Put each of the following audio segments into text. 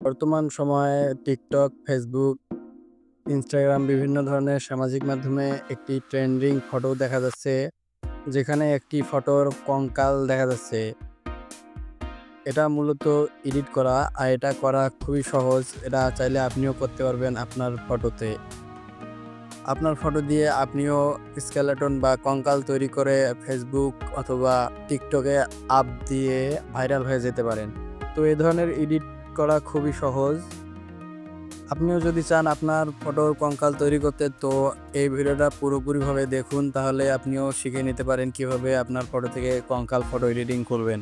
বর্তমান সময়ে TikTok, Facebook, Instagram বিভিন্ন ধরনের সামাজিক মাধ্যমে একটি ট্রেন্ডিং ফটো দেখা যাচ্ছে, যেখানে একটি ফটোর কঙ্কাল দেখা যাচ্ছে। এটা মূলত এডিট করা, আর এটা করা খুবই সহজ। এটা চাইলে আপনিও করতে পারবেন আপনার ফটোতে। আপনার ফটো দিয়ে আপনিও স্কেলেটন বা কঙ্কাল তৈরি করে ফেসবুক অথবা টিকটকে আপ দিয়ে ভাইরাল হয়ে যেতে পারেন। তো এই ধরনের এডিট করা খুবই সহজ। আপনিও যদি চান আপনার ফটোর কঙ্কাল তৈরি করতে, তো এই ভিডিওটা পুরোপুরিভাবে দেখুন, তাহলে আপনিও শিখে নিতে পারেন কিভাবে আপনার ফটো থেকে কঙ্কাল ফটো এডিটিং করবেন।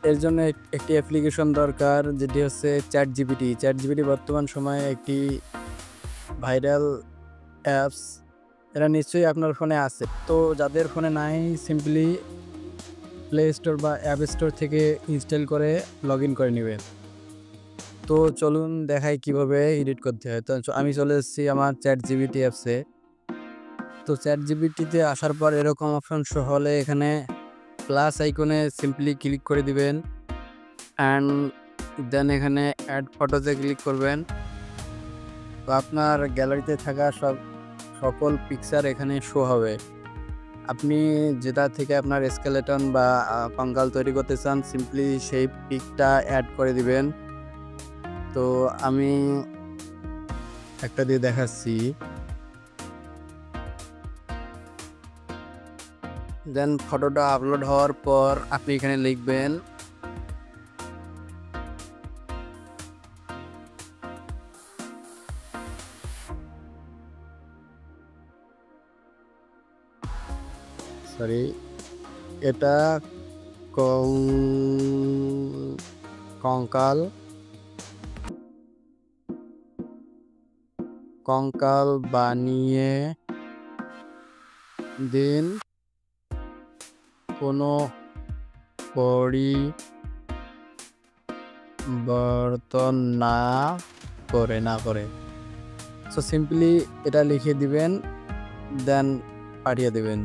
এর জন্য একটি অ্যাপ্লিকেশন দরকার, যেটি হচ্ছে চ্যাটজিপিটি। চ্যাটজিপিটি বর্তমান সময়ে একটি ভাইরাল অ্যাপস। এটা নিশ্চয়ই আপনার ফোনে আছে। তো যাদের ফোনে নাই, সিম্পলি প্লে স্টোর বা অ্যাপ স্টোর থেকে ইনস্টল করে লগ ইন করে নেবেন। তো চলুন দেখাই কিভাবে এডিট করতে হয়। তো আমি চলে এসেছি আমার চ্যাটজিপিটি অ্যাপসে। তো চ্যাটজিপিটিতে আসার পর এরকম অপশন শো হলে এখানে প্লাস আইকনে সিম্পলি ক্লিক করে দিবেন, অ্যান্ড দেন এখানে অ্যাড ফটোতে ক্লিক করবেন। তো আপনার গ্যালারিতে থাকা সকল পিকচার এখানে শো হবে। আপনি যেটা থেকে আপনার স্কেলেটন বা কঙ্কাল তৈরি করতে চান, সিম্পলি সেই পিকটা অ্যাড করে দিবেন। তো আমি একটা দিয়ে দেখাচ্ছি। দেন ফটোটা আপলোড হওয়ার পর আপনি এখানে লিখবেন এটা কঙ্কাল কঙ্কাল বানিয়ে দিন, কোনো পরিবর্তন না করে। সো সিম্পলি এটা লিখে দিবেন, দেন পাঠিয়ে দিবেন,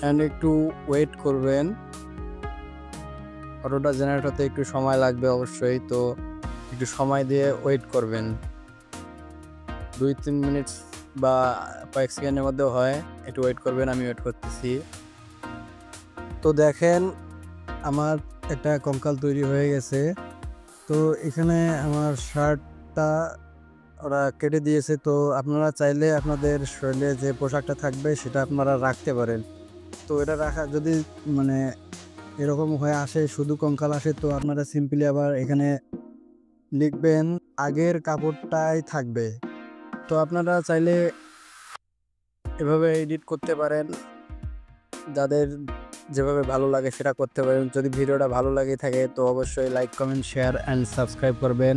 অ্যান্ড একটু ওয়েট করবেন। ফটোটা জেনারেট হতে একটু সময় লাগবে অবশ্যই, তো একটু সময় দিয়ে ওয়েট করবেন। 2-3 মিনিট বা কয়েক সেকেন্ডের মধ্যেও হয়। একটু ওয়েট করবেন, আমি ওয়েট করতেছি। তো দেখেন আমার একটা কঙ্কাল তৈরি হয়ে গেছে। তো এখানে আমার শার্টটা ওরা কেটে দিয়েছে। তো আপনারা চাইলে আপনাদের শরীরে যে পোশাকটা থাকবে সেটা আপনারা রাখতে পারেন। তো এটা রাখা যদি মানে এরকম হয়ে আসে, শুধু কঙ্কাল আসে, তো আপনারা সিম্পলি আবার এখানে লিখবেন আগের কাপড়টাই থাকবে। তো আপনারা চাইলে এভাবে এডিট করতে পারেন, যাদের যেভাবে ভালো লাগে সেটা করতে পারেন। যদি ভিডিওটা ভালো লাগে থাকে, তো অবশ্যই like, comment, share and subscribe করবেন।